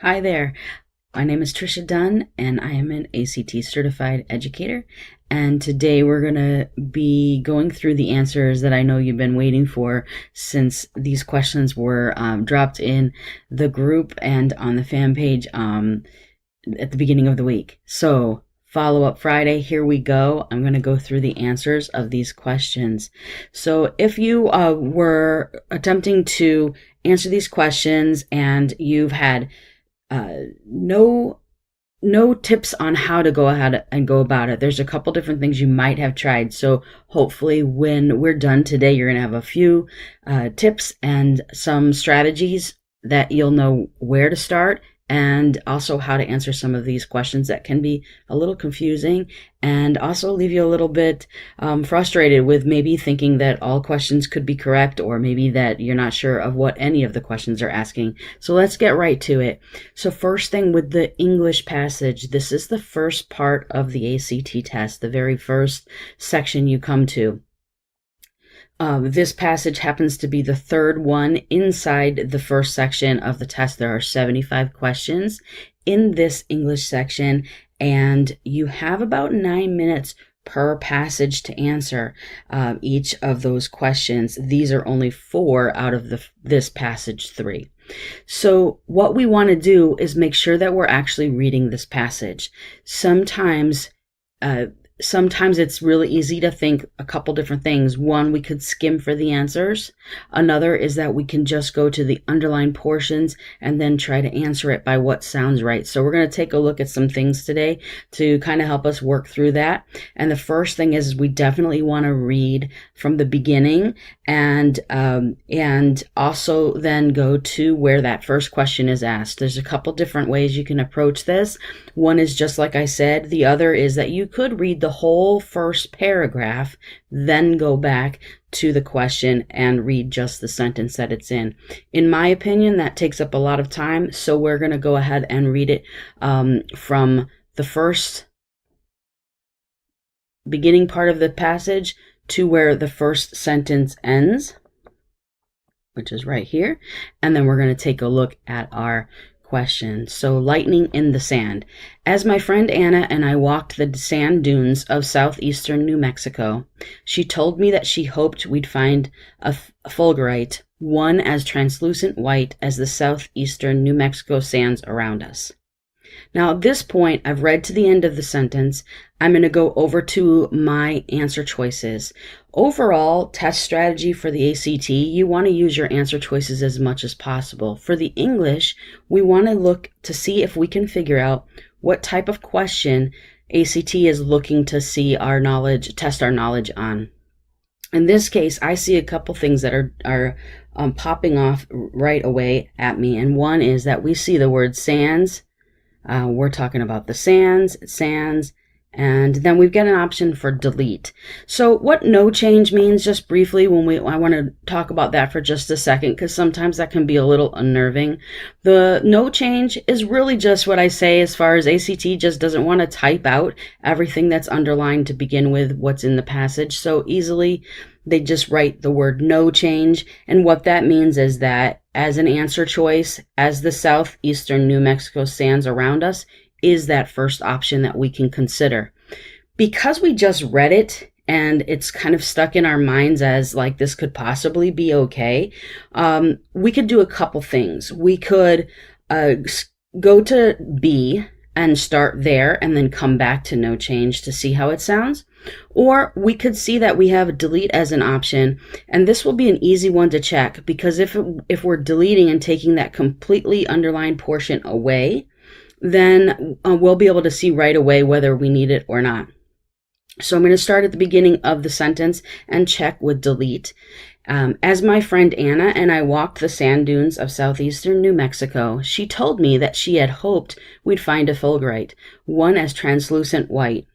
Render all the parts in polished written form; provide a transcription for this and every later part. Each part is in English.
Hi there. My name is Trisha Dunn, and I am an ACT certified educator. And today we're going to be going through the answers that I know you've been waiting for since these questions were dropped in the group and on the fan page at the beginning of the week. So, Follow Up Friday, here we go. I'm going to go through the answers of these questions. So, if you were attempting to answer these questions and you've had no tips on how to go ahead and go about it. There's a couple different things you might have tried. So hopefully when we're done today, you're going to have a few tips and some strategies that you'll know where to start, and also how to answer some of these questions that can be a little confusing and also leave you a little bit frustrated with maybe thinking that all questions could be correct, or maybe that you're not sure of what any of the questions are asking. So let's get right to it. So first thing with the English passage, this is the first part of the ACT test, the very first section you come to. This passage happens to be the third one inside the first section of the test. There are 75 questions in this English section, and you have about 9 minutes per passage to answer each of those questions. These are only 4 out of this passage 3. So what we want to do is make sure that we're actually reading this passage. Sometimes it's really easy to think a couple different things. One, we could skim for the answers. Another is that we can just go to the underlined portions and then try to answer it by what sounds right. So we're going to take a look at some things today to kind of help us work through that. And the first thing is we definitely want to read from the beginning and also then go to where that first question is asked. There's a couple different ways you can approach this. One is just like I said. The other is that you could read the whole first paragraph, then go back to the question and read just the sentence that it's in. In my opinion, that takes up a lot of time, so we're going to go ahead and read it from the first beginning part of the passage to where the first sentence ends, which is right here, and then we're going to take a look at our question. So, lightning in the sand. As my friend Anna and I walked the sand dunes of southeastern New Mexico, she told me that she hoped we'd find a fulgurite, one as translucent white as the southeastern New Mexico sands around us. Now, at this point, I've read to the end of the sentence. I'm going to go over to my answer choices. Overall, test strategy for the ACT, you want to use your answer choices as much as possible. For the English, we want to look to see if we can figure out what type of question ACT is looking to see our knowledge, test our knowledge on. In this case, I see a couple things that are popping off right away at me. And one is that we see the word sands. We're talking about the sands, and then we've got an option for delete. So what no change means, just briefly, I want to talk about that for just a second, because sometimes that can be a little unnerving. The no change is really just what I say as far as ACT just doesn't want to type out everything that's underlined to begin with what's in the passage so easily. They just write the word no change, and what that means is that as an answer choice, as the southeastern New Mexico sands around us is that first option that we can consider. Because we just read it and it's kind of stuck in our minds as like this could possibly be okay, we could do a couple things. We could go to B and start there and then come back to no change to see how it sounds. Or we could see that we have delete as an option, and this will be an easy one to check, because if we're deleting and taking that completely underlined portion away, then we'll be able to see right away whether we need it or not. So I'm going to start at the beginning of the sentence and check with delete. As my friend Anna and I walked the sand dunes of southeastern New Mexico, she told me that she had hoped we'd find a fulgurite, one as translucent white.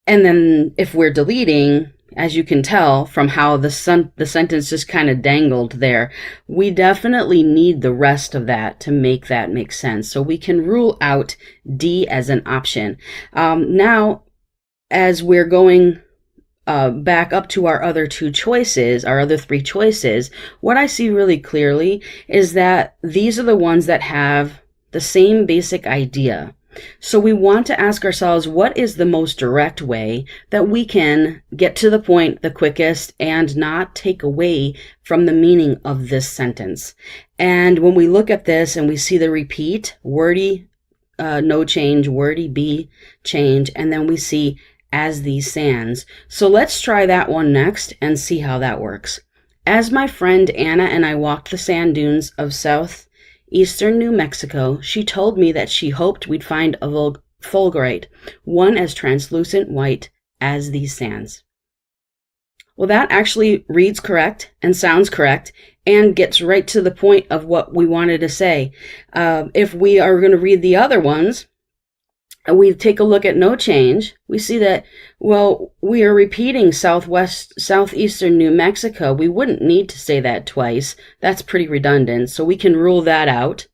And then if we're deleting, as you can tell from how the sentence just kind of dangled there, we definitely need the rest of that to make that make sense. So we can rule out D as an option. Now, as we're going back up to our other two choices, our other three choices, what I see really clearly is that these are the ones that have the same basic idea. So we want to ask ourselves, what is the most direct way that we can get to the point the quickest and not take away from the meaning of this sentence? And when we look at this and we see the repeat, wordy, no change, wordy, be, change, and then we see as these sands. So let's try that one next and see how that works. As my friend Anna and I walked the sand dunes of southeastern New Mexico, she told me that she hoped we'd find a fulgurite, one as translucent white as these sands. Well, that actually reads correct and sounds correct and gets right to the point of what we wanted to say. If we are going to read the other ones, and we take a look at no change, we see that, well, we are repeating southeastern New Mexico. We wouldn't need to say that twice. That's pretty redundant, so we can rule that out.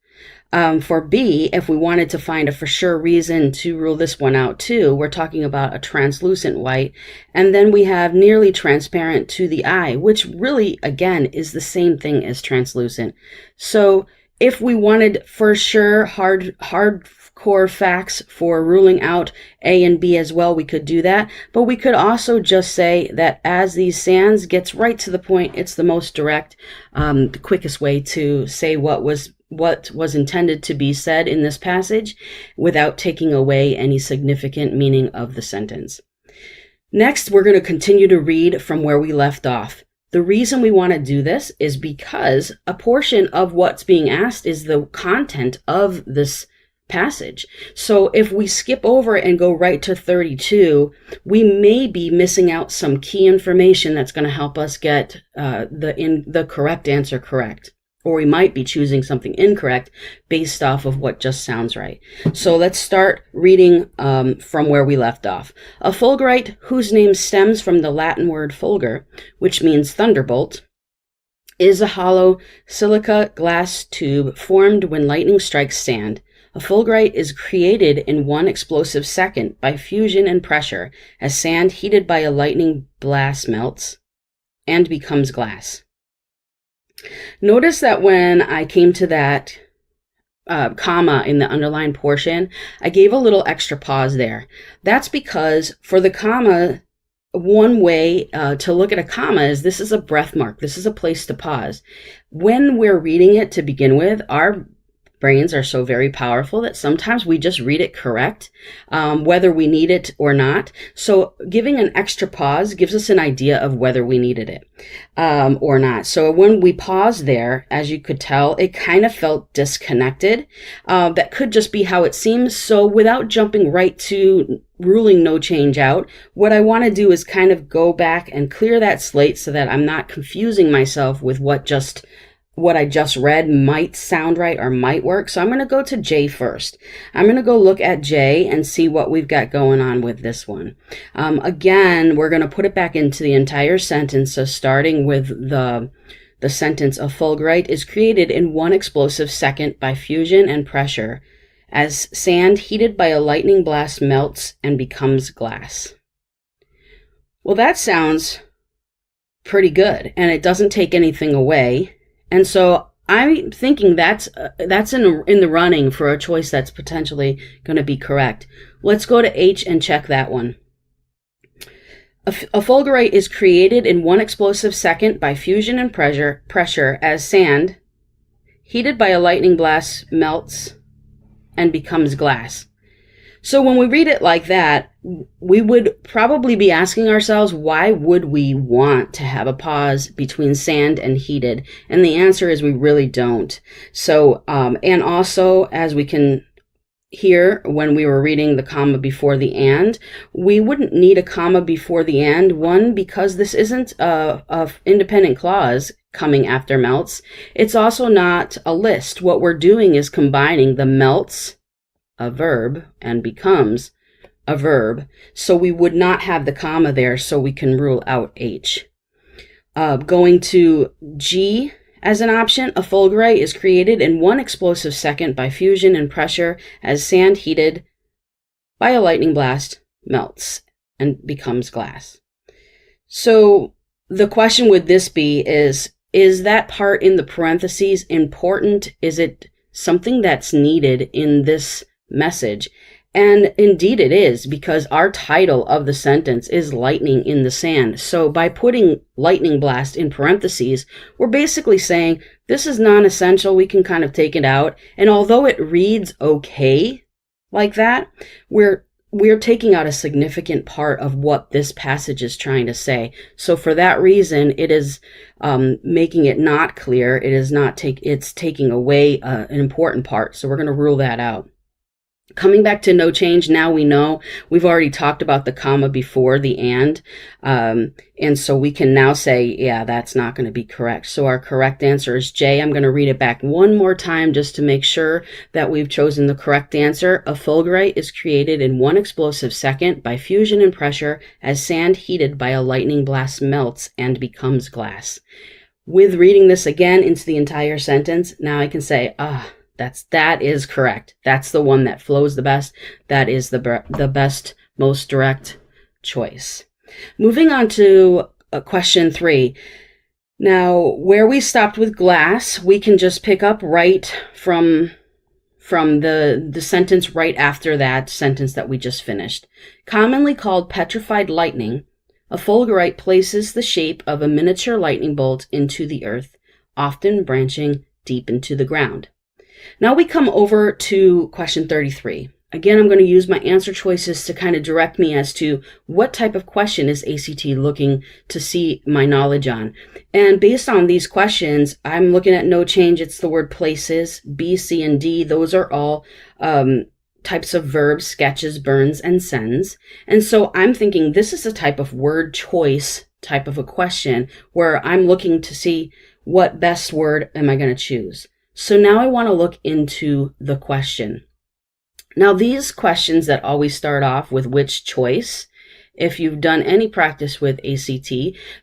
For B, if we wanted to find a for sure reason to rule this one out too, we're talking about a translucent white. And then we have nearly transparent to the eye, which really, again, is the same thing as translucent. So if we wanted for sure hardcore facts for ruling out A and B as well, we could do that. But we could also just say that as these sands gets right to the point, it's the most direct, the quickest way to say what was intended to be said in this passage without taking away any significant meaning of the sentence. Next, we're going to continue to read from where we left off. The reason we want to do this is because a portion of what's being asked is the content of this passage. So if we skip over and go right to 32, we may be missing out some key information that's going to help us get the correct answer correct. Or we might be choosing something incorrect based off of what just sounds right. So let's start reading from where we left off. A fulgurite, whose name stems from the Latin word fulgur, which means thunderbolt, is a hollow silica glass tube formed when lightning strikes sand. A fulgurite is created in one explosive second by fusion and pressure, as sand heated by a lightning blast melts and becomes glass. Notice that when I came to that comma in the underlined portion, I gave a little extra pause there. That's because for the comma, one way to look at a comma is this is a breath mark. This is a place to pause. When we're reading it to begin with, our brains are so very powerful that sometimes we just read it correct, whether we need it or not. So giving an extra pause gives us an idea of whether we needed it or not. So when we paused there, as you could tell, it kind of felt disconnected. That could just be how it seems. So without jumping right to ruling no change out, what I want to do is kind of go back and clear that slate so that I'm not confusing myself with what I just read might sound right or might work. So I'm going to go to J first. I'm going to go look at J and see what we've got going on with this one. Again, we're going to put it back into the entire sentence. So starting with the sentence, a fulgurite is created in one explosive second by fusion and pressure, as sand heated by a lightning blast melts and becomes glass. Well, that sounds pretty good, and it doesn't take anything away. And so I'm thinking that's in the running for a choice that's potentially going to be correct. Let's go to H and check that one. A fulgurite is created in one explosive second by fusion and pressure as sand, heated by a lightning blast, melts and becomes glass. So when we read it like that, we would probably be asking ourselves, why would we want to have a pause between sand and heated? And the answer is we really don't. So, and also, as we can hear when we were reading the comma before the and, we wouldn't need a comma before the and, one, because this isn't a independent clause coming after melts. It's also not a list. What we're doing is combining the melts, a verb, and becomes a verb. So we would not have the comma there, so we can rule out H. Going to G as an option, a fulgurite is created in one explosive second by fusion and pressure as sand heated by a lightning blast melts and becomes glass. So the question would this be is that part in the parentheses important? Is it something that's needed in this message? And indeed it is, because our title of the sentence is lightning in the sand. So by putting lightning blast in parentheses, we're basically saying this is non-essential. We can kind of take it out. And although it reads okay like that, we're taking out a significant part of what this passage is trying to say. So for that reason, it is making it not clear. It is not it's taking away an important part. So we're going to rule that out. Coming back to no change, now we know we've already talked about the comma before the and so we can now say, yeah, that's not going to be correct. So our correct answer is J. I'm going to read it back one more time just to make sure that we've chosen the correct answer. A fulgurite is created in 1 explosive second by fusion and pressure as sand heated by a lightning blast melts and becomes glass. With reading this again into the entire sentence, now I can say, that is correct. That's the one that flows the best. That is the best, most direct choice. Moving on to question 3. Now, where we stopped with glass, we can just pick up right from the sentence right after that sentence that we just finished. Commonly called petrified lightning, a fulgurite places the shape of a miniature lightning bolt into the earth, often branching deep into the ground. Now we come over to question 33. Again, I'm going to use my answer choices to kind of direct me as to what type of question is ACT looking to see my knowledge on. And based on these questions, I'm looking at no change. It's the word places, B, C, and D. Those are all types of verbs, sketches, burns, and sends. And so I'm thinking this is a type of word choice type of a question where I'm looking to see what best word am I going to choose. So now I want to look into the question. Now these questions that always start off with which choice, if you've done any practice with ACT,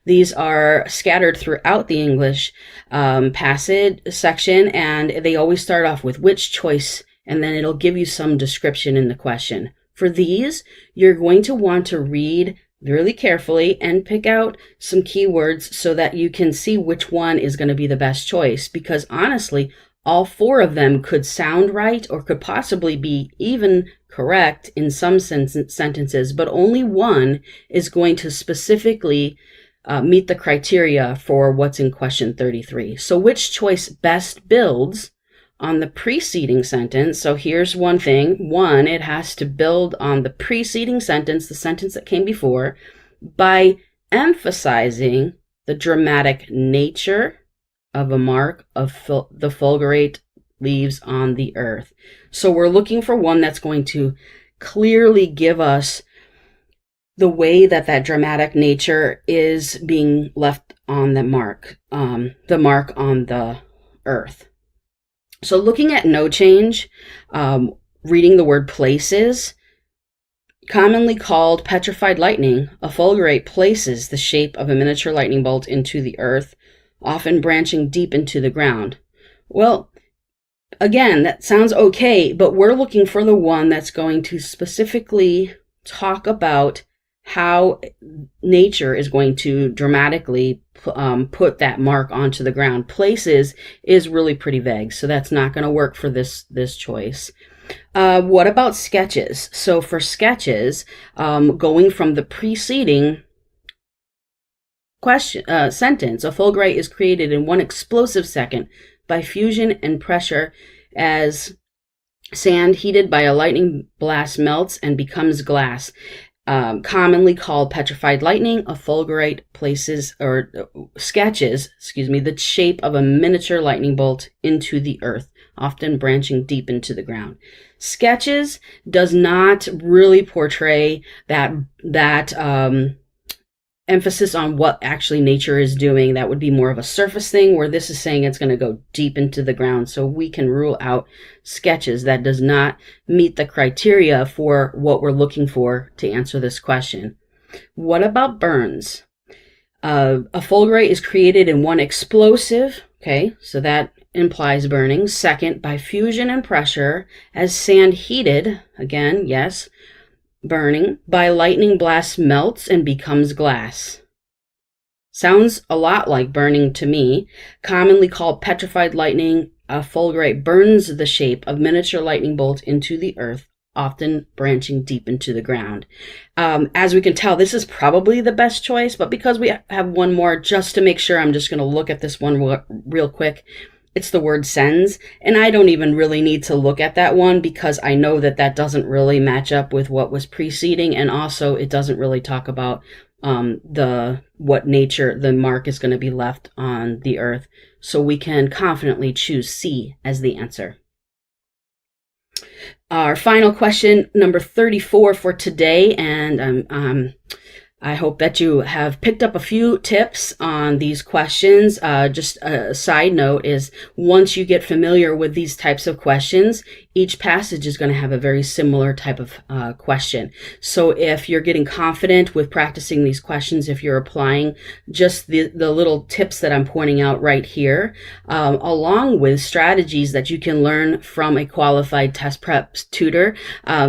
these are scattered throughout the English passage section, and they always start off with which choice, and then it'll give you some description in the question. For these, you're going to want to read really carefully and pick out some keywords so that you can see which one is going to be the best choice, because honestly, all 4 of them could sound right or could possibly be even correct in some sentences, but only one is going to specifically meet the criteria for what's in question 33. So which choice best builds on the preceding sentence? So here's one thing. 1, it has to build on the preceding sentence, the sentence that came before, by emphasizing the dramatic nature of a mark of the fulgurate leaves on the earth. So we're looking for one that's going to clearly give us the way that dramatic nature is being left on the mark on the earth. So looking at no change, reading the word places, commonly called petrified lightning, a fulgurate places the shape of a miniature lightning bolt into the earth, often branching deep into the ground. Well, again, that sounds okay, but we're looking for the one that's going to specifically talk about how nature is going to dramatically put that mark onto the ground. Places is really pretty vague, so that's not going to work for this choice. What about sketches? So for sketches, going from the preceding sentence, a fulgurite is created in 1 explosive second by fusion and pressure as sand heated by a lightning blast melts and becomes glass. Commonly called petrified lightning, a fulgurite sketches the shape of a miniature lightning bolt into the earth, often branching deep into the ground. Sketches does not really portray that emphasis on what actually nature is doing. That would be more of a surface thing, where this is saying it's going to go deep into the ground. So we can rule out sketches. That does not meet the criteria for what we're looking for to answer this question. What about burns? A fulgurite is created in 1 explosive, okay, so that implies burning. Second, by fusion and pressure as sand heated, again, yes, burning, by lightning blast melts and becomes glass. Sounds a lot like burning to me. Commonly called petrified lightning, a fulgurite burns the shape of miniature lightning bolts into the earth, often branching deep into the ground. As we can tell, this is probably the best choice, but because we have one more, just to make sure, I'm just going to look at this one real quick. It's the word sends, and I don't even really need to look at that one because I know that that doesn't really match up with what was preceding, and also it doesn't really talk about the what nature the mark is going to be left on the earth. So we can confidently choose C as the answer. Our final question, number 34 for today, and I hope that you have picked up a few tips on these questions. Just a side note is once you get familiar with these types of questions, each passage is going to have a very similar type of question. So if you're getting confident with practicing these questions, if you're applying just the little tips that I'm pointing out right here, along with strategies that you can learn from a qualified test prep tutor,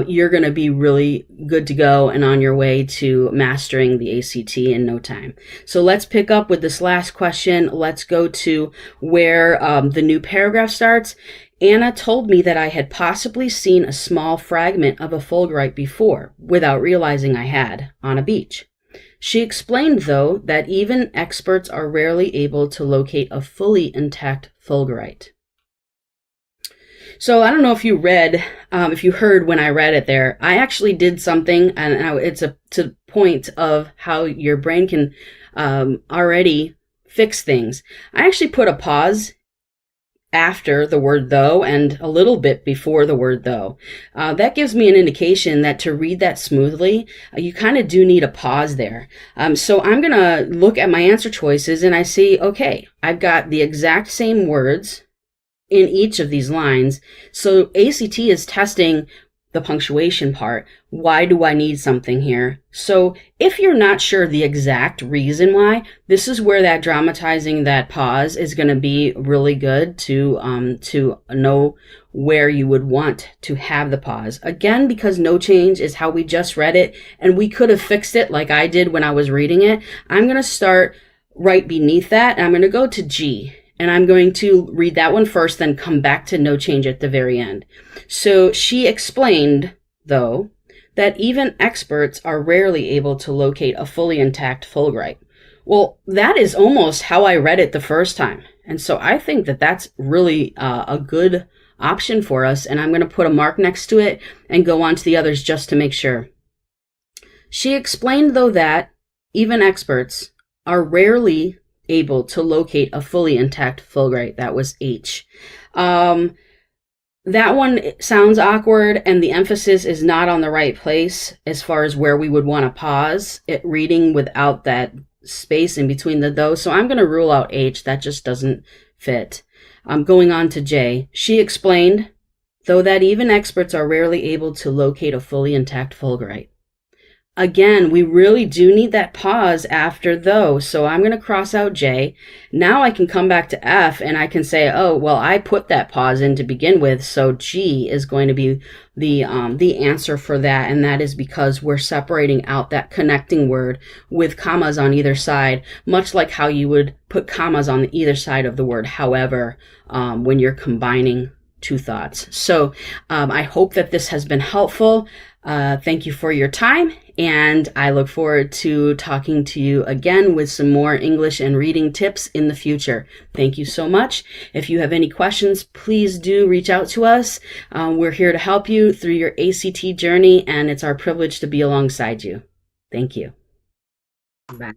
you're going to be really good to go and on your way to mastering the ACT in no time. So let's pick up with this last question. Let's go to where the new paragraph starts. Anna told me that I had possibly seen a small fragment of a fulgurite before, without realizing I had, on a beach. She explained, though, that even experts are rarely able to locate a fully intact fulgurite. So I don't know if you read, if you heard when I read it there, I actually did something, and it's to the point of how your brain can already fix things. I actually put a pause after the word though and a little bit before the word though. That gives me an indication that to read that smoothly, you kind of do need a pause there. So I'm going to look at my answer choices and I see, okay, I've got the exact same words in each of these lines. So ACT is testing the punctuation part. Why do I need something here? So if you're not sure the exact reason why, this is where that dramatizing that pause is going to be really good to know where you would want to have the pause. Again, because no change is how we just read it, and we could have fixed it like I did when I was reading it. I'm going to start right beneath that, and I'm going to go to G. And I'm going to read that one first, then come back to no change at the very end. So she explained, though, that even experts are rarely able to locate a fully intact fulgurite. Well, that is almost how I read it the first time. And so I think that that's really a good option for us. And I'm going to put a mark next to it and go on to the others just to make sure. She explained, though, that even experts are rarely able to locate a fully intact fulgurite. That was H. That one sounds awkward, and the emphasis is not on the right place as far as where we would want to pause it reading without that space in between the those. So I'm going to rule out H. That just doesn't fit. Going on to J. She explained, though, that even experts are rarely able to locate a fully intact fulgurite. Again, we really do need that pause after though, so I'm going to cross out J. Now I can come back to F and I can say, oh, well, I put that pause in to begin with, so G is going to be the answer for that, and that is because we're separating out that connecting word with commas on either side, much like how you would put commas on either side of the word, however, when you're combining two thoughts. So I hope that this has been helpful. Thank you for your time, and I look forward to talking to you again with some more English and reading tips in the future. Thank you so much. If you have any questions, please do reach out to us. We're here to help you through your ACT journey, and it's our privilege to be alongside you. Thank you. Bye.